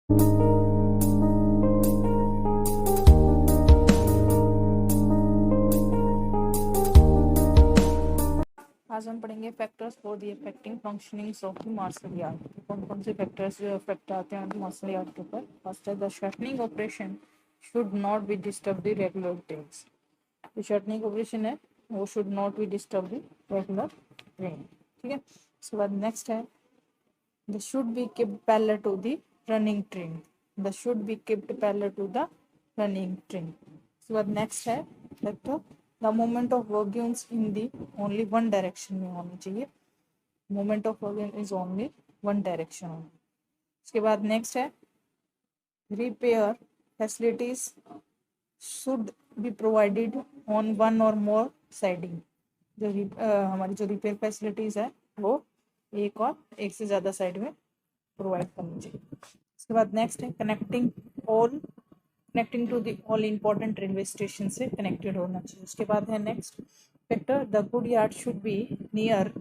आज हम पढ़ेंगे factors for the effecting functionings of the marshal yard. कौन कौन से फैक्टर्स जो इफेक्ट आते हैं मार्शल यार्ड के ऊपर। फर्स्ट है the shunting operation should not be disturb the regular trains. जो शटनिंग ऑपरेशन है वो should not be disturb the regular train. ठीक है। उसके बाद नेक्स्ट है the should be kept parallel to the running train। The should be kept parallel to the running train। उसके बाद नेक्स्ट है factor the moment of workings in the only one direction में होनी चाहिए। Moment of working is only one direction. उसके बाद next है repair facilities should be provided on one और मोर साइडिंग। जो हमारी जो रिपेयर फैसिलिटीज है वो एक से ज़्यादा साइड में प्रोवाइड करनी चाहिए। उसके बाद नेक्स्ट है connecting to the all important railway station से कनेक्टेड होना चाहिए। उसके बाद है next factor the good yard should be near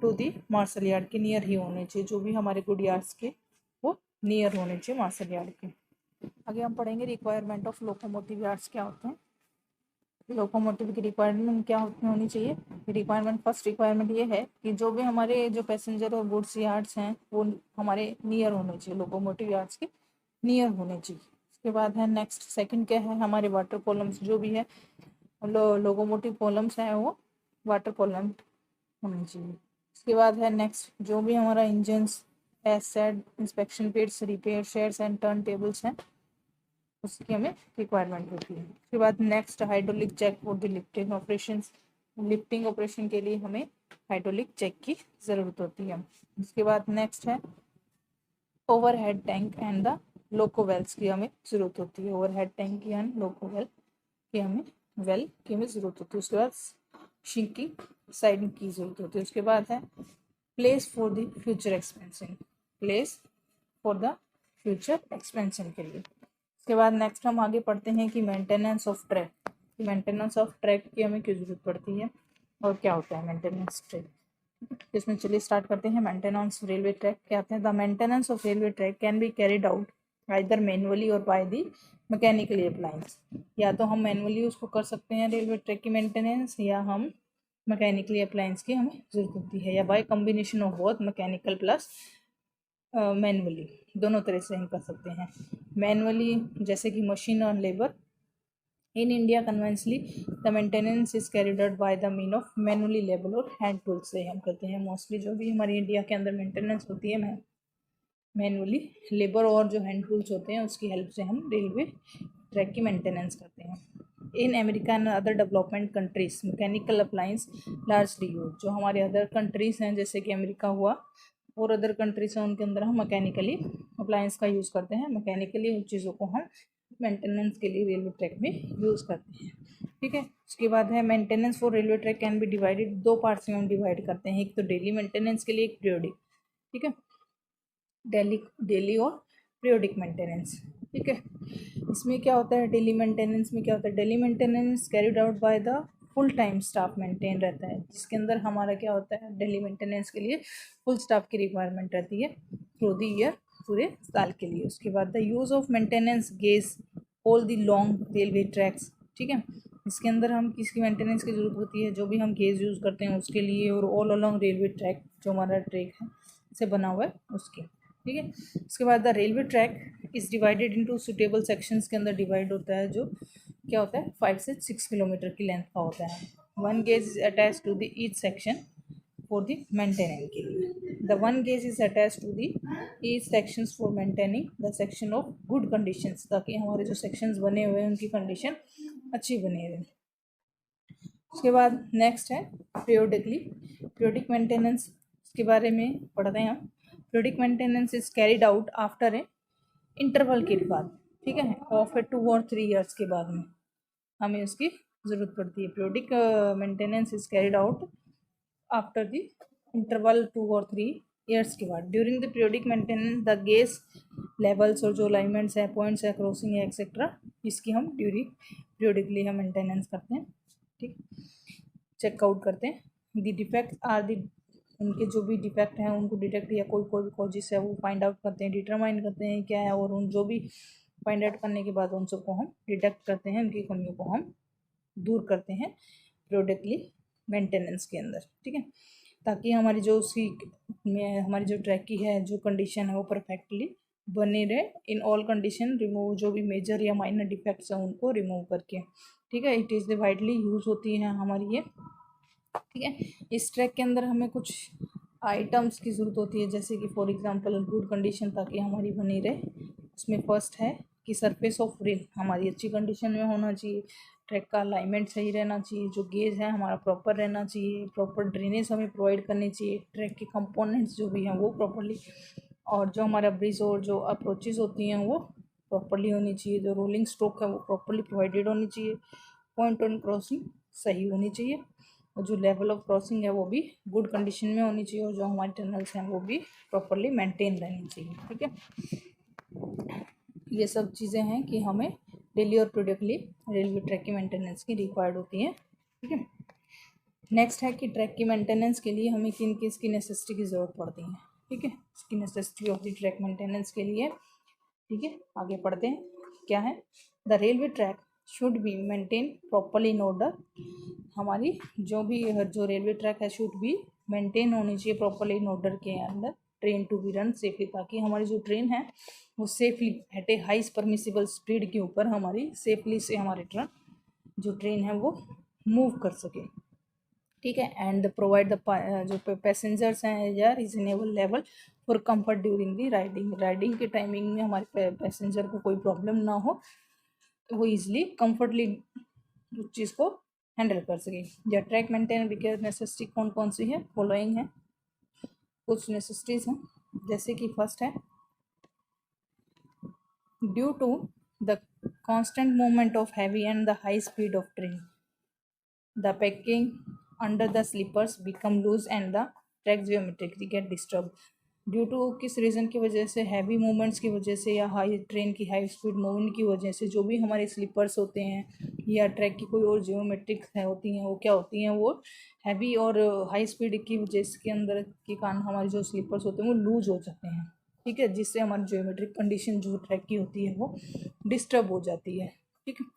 to the marshal yard के नियर ही होने चाहिए। जो भी हमारे गुड यार्ड्स के वो नियर होने चाहिए मार्शल यार्ड के। आगे हम पढ़ेंगे रिक्वायरमेंट ऑफ लोकोमोटिव यार्ड्स क्या होते हैं। लोकोमोटिव की रिक्वायरमेंट क्या होनी चाहिए। फर्स्ट रिक्वायरमेंट ये है कि जो भी हमारे जो पैसेंजर और गुड्स यार्ड्स हैं वो हमारे नियर होने चाहिए, लोकोमोटिव यार्ड्स के नियर होने चाहिए। उसके बाद है नेक्स्ट सेकंड क्या है हमारे वाटर कॉलम्स जो भी है लोकोमोटिव कॉलम्स हैं वो वाटर कॉलम होने चाहिए। उसके बाद है नेक्स्ट जो भी हमारा इंजन्स एसेड inspection pits repair sheds and turn tables हैं उसकी हमें रिक्वायरमेंट होती है। उसके बाद next hydraulic check for the lifting operations. Lifting operation के लिए हमें हाइड्रोलिक चेक की ज़रूरत होती है। उसके बाद नेक्स्ट है ओवरहेड टैंक एंड द लोकोवेल्स की हमें ज़रूरत होती है। ओवरहेड टैंक की एंड लोकोवेल की हमें ज़रूरत होती है। उसके बाद शिंकिंग साइडिंग की ज़रूरत होती है। उसके बाद है place for the future expansion के लिए। उसके बाद नेक्स्ट हम आगे पढ़ते हैं कि मेंटेनेंस ऑफ ट्रैक की हमें क्यों जरूरत पड़ती है और क्या होता है मेंटेनेंस ट्रैक। इसमें चलिए स्टार्ट करते हैं। मेंटेनेंस रेलवे ट्रैक क्या होता है। The maintenance of railway track can be carried out either manually और बाय दी मैकेनिकली अप्लायंस। या तो हम मैनुअली उसको कर सकते हैं रेलवे ट्रैक की मेंटेनेंस या हम मैकेनिकली अप्लायंस की हमें जरूरत होती है या bye combination of both mechanical plus manually दोनों तरह से हम कर सकते हैं। मैनुअली जैसे कि मशीन और labour. In India conventionally the maintenance is carried out by the mean of manually labour और हैंड टूल से हम करते हैं। मोस्टली जो भी हमारी इंडिया के अंदर मेंटेनेंस होती है मैनुअली लेबर और जो हैंड टूल्स होते हैं उसकी हेल्प से हम रेलवे ट्रैक की मेंटेनेंस करते हैं। In America and other development countries mechanical appliance largely use. जो हमारे अदर कंट्रीज हैं जैसे कि अमेरिका हुआ और अदर कंट्रीज हैं उनके अंदर हम मैकेनिकली अप्लायंस का यूज़ करते हैं। मैकेनिकली उन चीज़ों को हम मेंटेनेंस के लिए रेलवे ट्रैक में यूज़ करते हैं। ठीक है। उसके बाद है maintenance for railway track can be divided. दो पार्ट्स में हम डिवाइड करते हैं, एक तो डेली मेंटेनेंस के लिए एक पीरियोडिक। ठीक है। डेली और पीरियोडिक मेंटेनेंस। ठीक है। इसमें क्या होता है डेली मेंटेनेंस में क्या होता है daily maintenance carried out by the full time staff maintain रहता है जिसके अंदर हमारा क्या होता है डेली मेंटेनेंस के लिए फुल स्टाफ की रिक्वायरमेंट रहती है थ्रू द ईयर पूरे साल के लिए। उसके बाद the use of maintenance gaze all the long railway tracks. ठीक है। इसके अंदर हम किसकी मेंटेनेंस की ज़रूरत होती है जो भी हम गेज यूज़ करते हैं उसके लिए और ऑल अलॉन्ग रेलवे ट्रैक जो हमारा ट्रैक है से बना हुआ है उसके। ठीक है। उसके बाद the railway track is divided into suitable sections के अंदर डिवाइड होता है जो क्या होता है 5 से 6 किलोमीटर की लेंथ का होता है। One gauge is attach to the each section for the maintenance के लिए। The one gauge is attach to the each sections for maintaining the section of good conditions ताकि हमारे जो सेक्शंस बने हुए हैं उनकी कंडीशन अच्छी बनी रहे। उसके बाद नेक्स्ट है पीरियोडिक मेंटेनेंस के बारे में पढ़ते हैं हम। Periodic maintenance is carried out after a interval के बाद। ठीक है। ऑफ ए 2 और 3 ईयर्स के बाद में हमें उसकी ज़रूरत पड़ती है। Periodic maintenance is carried out after the interval 2 और 3 ईयर्स के बाद। During the periodic maintenance the gauge levels और जो अलाइनमेंट्स है पॉइंट्स है क्रॉसिंग है एक्सेट्रा इसकी हम पीरियोडिकली हम मेंटेनेंस करते हैं। ठीक। चेकआउट करते हैं। द डिफेक्ट आर द उनके जो भी डिफेक्ट हैं उनको डिटेक्ट या कोई कोई कॉजेस है वो फाइंड आउट करते हैं, डिटरमाइन करते हैं क्या है, और उन जो भी फाइंड आउट करने के बाद उन सबको हम डिटेक्ट करते हैं, उनकी कमियों को हम दूर करते हैं प्रोडक्टली मेंटेनेंस के अंदर, ठीक है, ताकि हमारी जो हमारी जो ट्रैक की है जो कंडीशन है वो परफेक्टली बने रहे इन ऑल कंडीशन, रिमूव जो भी मेजर या माइनर डिफेक्ट्स हैं उनको रिमूव करके, ठीक है। It is the widely use होती है हमारी ये, ठीक है। इस ट्रैक के अंदर हमें कुछ आइटम्स की ज़रूरत होती है, जैसे कि फॉर एग्जांपल गुड कंडीशन ताकि हमारी बनी रहे, उसमें फर्स्ट है कि सरफेस ऑफ रेल हमारी अच्छी कंडीशन में होना चाहिए, ट्रैक का अलाइनमेंट सही रहना चाहिए, जो गेज है हमारा प्रॉपर रहना चाहिए, प्रॉपर ड्रेनेज हमें प्रोवाइड करनी चाहिए, ट्रैक के कंपोनेंट्स जो भी हैं वो प्रॉपरली, और जो हमारा ब्रिज और जो अप्रोचेज होती हैं वो प्रॉपरली होनी चाहिए, जो रोलिंग स्ट्रोक है वो प्रॉपरली प्रोवाइडेड होनी चाहिए, पॉइंट ऑन क्रॉसिंग सही होनी चाहिए, और जो लेवल ऑफ क्रॉसिंग है वो भी गुड कंडीशन में होनी चाहिए, और जो हमारे टनल्स हैं वो भी प्रॉपरली मेंटेन रहनी चाहिए, ठीक है। ये सब चीज़ें हैं कि हमें डेली और प्रोडक्टली रेलवे ट्रैक की मेंटेनेंस की रिक्वायर्ड होती है, ठीक है। नेक्स्ट है कि ट्रैक की मेंटेनेंस के लिए हमें किन किसकी नेसेसिटी की ज़रूरत पड़ती है, ठीक है, इसकी necessity of the track maintenance के लिए, ठीक है। आगे पढ़ते हैं क्या है, the railway track should be maintain properly in order, हमारी जो रेलवे ट्रैक है शुड बी मेंटेन होनी चाहिए प्रॉपरली इन ऑर्डर के अंदर, train to be run safely, ताकि हमारी जो ट्रेन है वो safely at a highest permissible speed के ऊपर हमारी सेफली से हमारी ट्रेन है वो मूव कर सके, ठीक है, एंड प्रोवाइड द जो पैसेंजर्स हैं या reasonable level for comfort during the riding के टाइमिंग में हमारे पैसेंजर को कोई प्रॉब्लम ना हो, तो वो ईजिली कंफर्टली उस चीज़ को हैंडल कर सके। या ट्रैक मेंटेन बिकॉज नेसेसिटी कौन कौन सी है, फॉलोइंग है कुछ नेसेसिटीज हैं, जैसे कि फर्स्ट है due to the constant movement of heavy and the high speed of train, the packing under the sleepers become loose and the track geometrically get disturbed। Due to किस reason की वजह से, heavy movements की वजह से, या train की high speed movement की वजह से, जो भी हमारे स्लीपर्स होते हैं या ट्रैक की कोई और जियोमेट्रिक होती हैं वो क्या होती हैं, वो हैवी और हाई स्पीड की वजह के अंदर के कारण हमारे जो स्लीपर्स होते हैं वो लूज हो जाते हैं, ठीक है, जिससे हमारी जियोमेट्रिक कंडीशन जो ट्रैक की होती है वो डिस्टर्ब हो जाती है, ठीक है।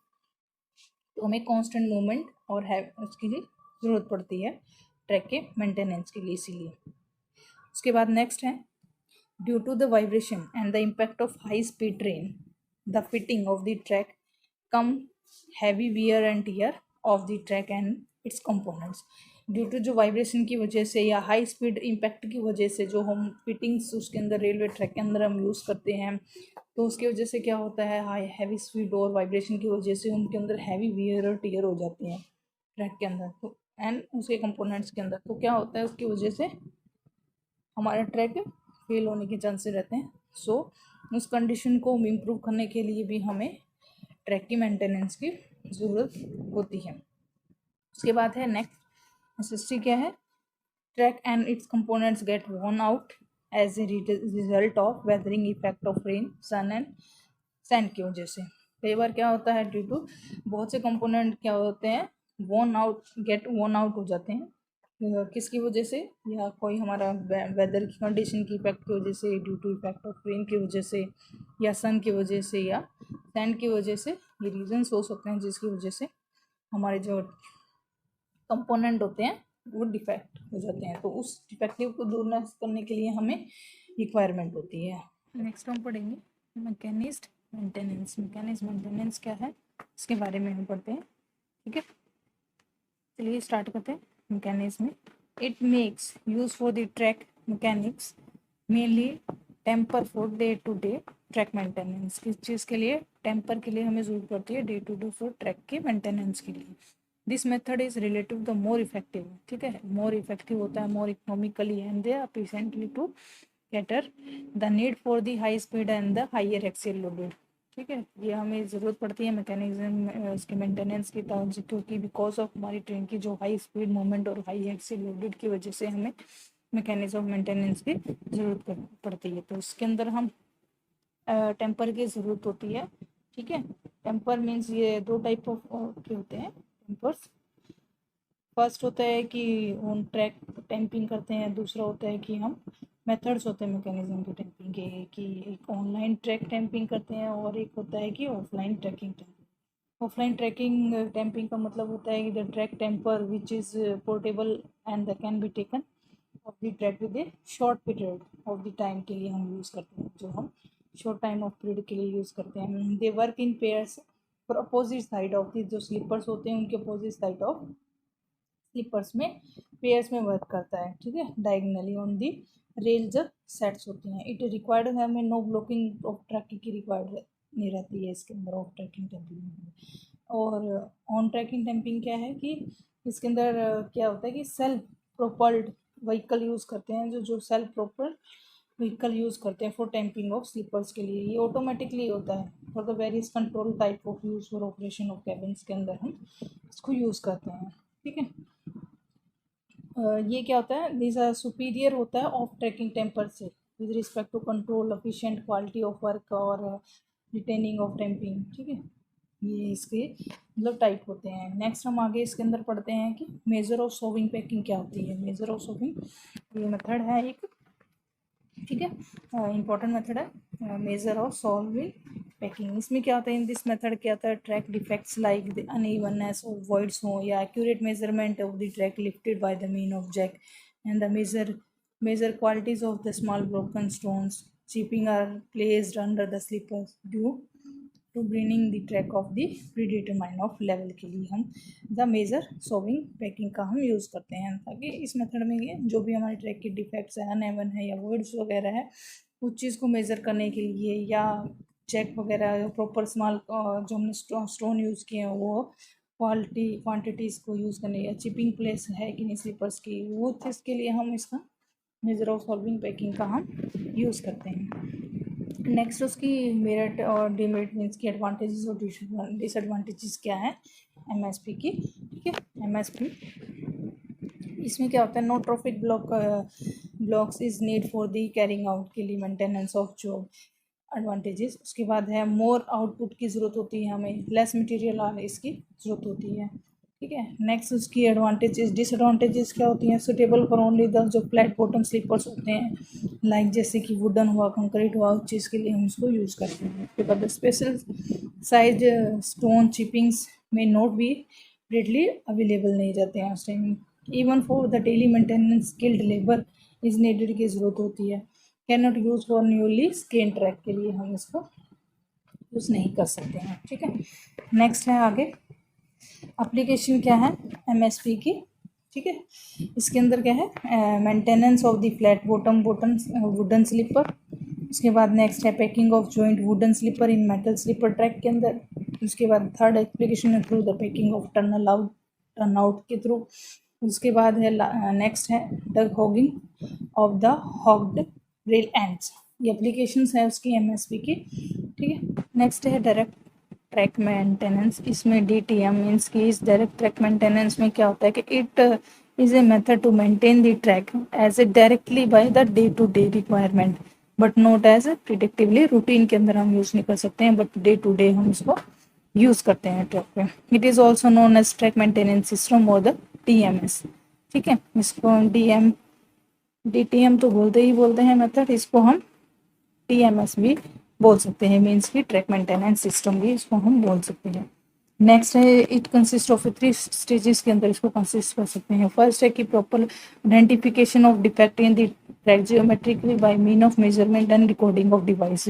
तो हमें कांस्टेंट मूवमेंट और है उसके लिए ज़रूरत पड़ती है ट्रैक के मेंटेनेंस के लिए, इसीलिए। उसके बाद नेक्स्ट है due to the vibration and the impact of high speed train the fitting of the track come heavy wear and tear of the track and its components. Due to जो vibration की वजह से या high speed impact की वजह से जो हम फिटिंग्स उसके अंदर रेलवे ट्रैक के अंदर हम यूज़ करते हैं, तो उसकी वजह से क्या होता है, हाई हैवी स्पीड और वाइब्रेशन की वजह से उनके अंदर हैवी वियर और टीयर हो जाती हैं ट्रैक के अंदर, तो एंड उसके कंपोनेंट्स के अंदर, तो क्या होता है उसकी वजह से हमारा ट्रैक फेल होने के चांसेस रहते हैं। सो उस कंडीशन को इम्प्रूव करने के लिए भी हमें ट्रैक की मेंटेनेंस की ज़रूरत होती है। उसके बाद है नेक्स्ट नेसेसिटी क्या है, track and its components get worn out as a result of weathering effect of rain sun and sand की वजह से। कई बार क्या होता है ड्यू टू बहुत से कंपोनेंट क्या होते हैं गेट वॉर्न आउट हो जाते हैं, किसकी वजह से, या कोई हमारा वेदर की कंडीशन की इफेक्ट की वजह से, due to effect of rain की वजह से, या सन की वजह से, या सैंड की वजह से, ये रीजंस हो सकते हैं जिसकी वजह से हमारे जो कंपोनेंट होते हैं वो डिफेक्ट हो जाते हैं, तो उस डिफेक्टिव को दूर करने के लिए हमें रिक्वायरमेंट होती है। नेक्स्ट हम पढ़ेंगे मैकेनिज्ड मेंटेनेंस। मैकेनिज्ड मेंटेनेंस क्या है इसके बारे में हम पढ़ते हैं, ठीक है। चलिए स्टार्ट करते हैं मैकेनिज्म में। It makes use for the track mechanics mainly tamper for day to day track maintenance. किस चीज़ के लिए, टेम्पर के लिए हमें ज़रूरत पड़ती है day to day for track के मेंटेनेंस के लिए। This method is relative the more effective, ठीक है, मोर इफेक्टिव होता है, more economically and they efficiently to cater the need for the high speed and the higher axial loaded, ठीक है। ये हमें ज़रूरत पड़ती है मैकेनिज्म उसके मेंटेनेंस की, क्योंकि बिकॉज ऑफ हमारी ट्रेन की जो हाई स्पीड मूवमेंट और हाई एक्सियल लोडेड की वजह से हमें मैकेनिज्म ऑफ मेंटेनेंस की ज़रूरत पड़ती है। तो उसके अंदर हम टेम्पर की ज़रूरत होती है, ठीक है। टेम्पर मीन्स ये दो टाइप ऑफ के होते हैं टेम्पर्स। फर्स्ट होता है कि ऑन ट्रैक टेम्पिंग करते हैं, दूसरा होता है कि हम मेथड्स होते हैं मैकेनिज्म के टेम्पिंग के, कि एक ऑनलाइन ट्रैक टेम्पिंग करते हैं और एक होता है कि offline tracking tamping. Offline tracking tamping का मतलब होता है कि the track tamper which is portable and the can be taken off the track with a short period of the time के लिए हम यूज़ करते हैं, जो हम शॉर्ट टाइम ऑफ पीरियड के लिए यूज़ करते हैं। They work in pairs for opposite side of the, जो स्लीपर्स होते हैं उनके अपोजिट साइड ऑफ स्लीपर्स में पेयर्स में वर्क करता है, ठीक है, diagonally on the rails sets होती हैं। इट रिक्वायर्ड है, हमें नो ब्लॉकिंग ऑफ ट्रैकिंग की रिक्वायर्ड नहीं रहती है इसके अंदर ऑफ ट्रैकिंग टेम्पिंग में। और ऑन ट्रैकिंग टेम्पिंग क्या है कि इसके अंदर क्या होता है कि सेल्फ प्रोपल्ड व्हीकल यूज़ करते हैं, जो सेल्फ प्रोपल्ड व्हीकल यूज़ करते हैं फॉर टेम्पिंग ऑफ स्लीपर्स के लिए। ये ऑटोमेटिकली होता है for the various control type of use for operation of cabins के अंदर हम इसको यूज़ करते हैं, ठीक है। ये क्या होता है, दिस सुपीरियर होता है ऑफ ट्रैकिंग टेम्पर से with respect to control, efficient, quality of work और रिटेनिंग ऑफ टेम्पिंग, ठीक है। ये इसके मतलब टाइप होते हैं। नेक्स्ट हम आगे इसके अंदर पढ़ते हैं कि मेजर ऑफ सोविंग पैकिंग क्या होती है। मेजर ऑफ सोविंग ये मेथड है एक, ठीक है, इंपॉर्टेंट मेथड है मेजर ऑफ सॉल्विंग पैकिंग। इसमें क्या होता है, इन दिस मेथड क्या होता है, track defects like the unevenness of voids हो या accurate measurement of the track lifted by the mean of jack and the major qualities of the small broken stones chipping are placed under the sleepers due to bringing the track of the predetermine of level के लिए हम the major sowing packing का हम use करते हैं, ताकि इस method में ये जो भी हमारे ट्रैक के डिफेक्ट्स है, अनएवन है या वर्ड्स वगैरह है, उस चीज़ को मेज़र करने के लिए या चेक वगैरह प्रॉपर स्मॉल जो हमने स्टोन यूज़ किए हैं वो क्वांटिटीज़ को यूज़ करने, या चिपिंग प्लेस है कि नहीं स्लीपर्स की, वो चीज़ के लिए हम इसका मेजर ऑफ सॉल्विंग पैकिंग का हम यूज़ करते हैं। नेक्स्ट उसकी मेरिट और डिमेरिट मीन्स की एडवांटेजेस और डिसएडवांटेजेस क्या है एमएसपी की, ठीक है। एमएसपी इसमें क्या होता है, no traffic blocks is need for the carrying out के लिए मेंटेनेंस ऑफ जॉब, एडवांटेजेस। उसके बाद है मोर आउटपुट की ज़रूरत होती है हमें, लेस मटेरियल इसकी ज़रूरत होती है, ठीक है। नेक्स्ट उसकी एडवांटेजेस डिसएडवांटेजेस क्या होती हैं, सुटेबल फॉर ओनली द जो फ्लैट बॉटम स्लीपर्स होते हैं, लाइक जैसे कि वुडन हुआ, कंक्रीट हुआ, उस चीज़ के लिए हम इसको यूज़ करते हैं। उसके बाद स्पेशल साइज स्टोन चिपिंग्स में नॉट भी रेडली अवेलेबल नहीं रहते हैं उस time. Even for the daily maintenance skilled labour is needed की ज़रूरत होती है, can not use for newly scan track के लिए हम इसको यूज़ नहीं कर सकते हैं, ठीक है। नेक्स्ट है आगे एप्लीकेशन क्या है एमएसपी की, ठीक है। इसके अंदर क्या है, maintenance of the flat bottom wooden sleeper. उसके बाद नेक्स्ट है packing of joint wooden sleeper in metal sleeper track के अंदर। उसके बाद थर्ड एप्लीकेशन है through the packing of turn out के थ्रू। उसके बाद है नेक्स्ट है dehogging of the hogged rail ends. ये एप्लीकेशंस है उसकी एमएसपी की, ठीक है। नेक्स्ट है डायरेक्ट ट्रैक मेंटेनेंस। इसमें डीटीएम मीन्स की इस डायरेक्ट ट्रैक मेंटेनेंस में क्या होता है कि it is a method to maintain the track as a directly by the day to day requirement but not as a predictively. Routine के अंदर हम यूज़ नहीं कर सकते हैं, बट डे टू डे हम इसको यूज़ करते हैं ट्रैक पे। It is also known as track maintenance system और द टीएमएस, ठीक है। इसको डीटीएम तो बोलते हैं मेथड, इसको हम टीएमएस भी बोल सकते हैं, मीन्स की ट्रैक मेंटेनेंस सिस्टम भी इसको हम बोल सकते हैं। नेक्स्ट है इट कंसिस्ट ऑफ 3 स्टेजेस के अंदर इसको कंसिस्ट कर सकते हैं। फर्स्ट है कि proper identification of defect in the track geometrically by mean of measurement and recording of device.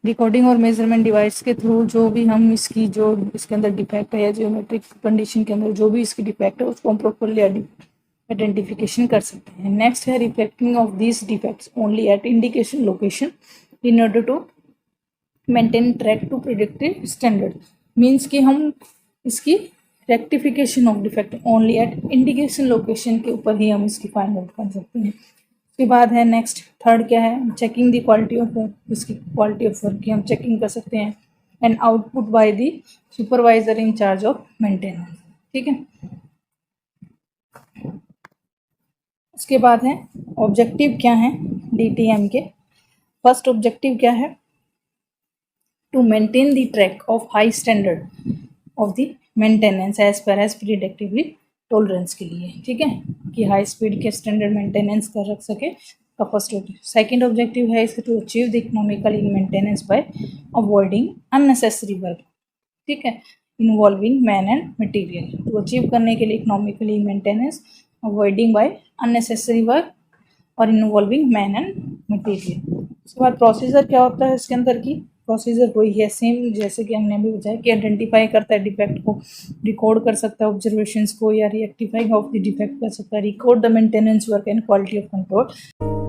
Recording और मेजरमेंट डिवाइस के थ्रू जो भी हम इसकी जो इसके अंदर डिफेक्ट है या जियोमेट्रिक कंडीशन के अंदर जो भी इसकी डिफेक्ट है उसको हम प्रॉपरली आइडेंटिफिकेशन कर सकते हैं। नेक्स्ट है reflecting of these defects only at indication location in order to maintain track to predictive standard. Means कि हम इसकी rectification of defect only at indication location के ऊपर ही हम इसकी फाइंड आउट कर सकते हैं। उसके बाद है नेक्स्ट थर्ड क्या है, चेकिंग द क्वालिटी ऑफ इसकी क्वालिटी ऑफ वर्क की हम चेकिंग कर सकते हैं and output by the supervisor in charge of maintenance, ठीक है। उसके बाद है ऑब्जेक्टिव क्या है डीटीएम के। फर्स्ट ऑब्जेक्टिव क्या है, to maintain the track of high standard of the maintenance as far as predictably tolerance के लिए, ठीक है, कि हाई स्पीड के स्टैंडर्ड मेंटेनेंस कर रख सके का फर्स्ट ऑब्जेक्टिव। सेकेंड ऑब्जेक्टिव है इसका to achieve the economical maintenance by avoiding unnecessary work, ठीक है, इन्वॉल्विंग मैन एंड मटेरियल। तो अचीव करने के लिए economically maintenance, avoiding by unnecessary work और इन्वॉल्विंग मैन एंड मटेरियल। उसके बाद प्रोसीजर क्या होता है इसके अंदर की, प्रोसीजर वही है सेम जैसे कि हमने अभी बताया कि आइडेंटिफाई करता है डिफेक्ट को, रिकॉर्ड कर सकता है ऑब्जर्वेशंस को, या रिएक्टिफाइंग ऑफ द डिफेक्ट कर सकता है, record the maintenance work and quality of control.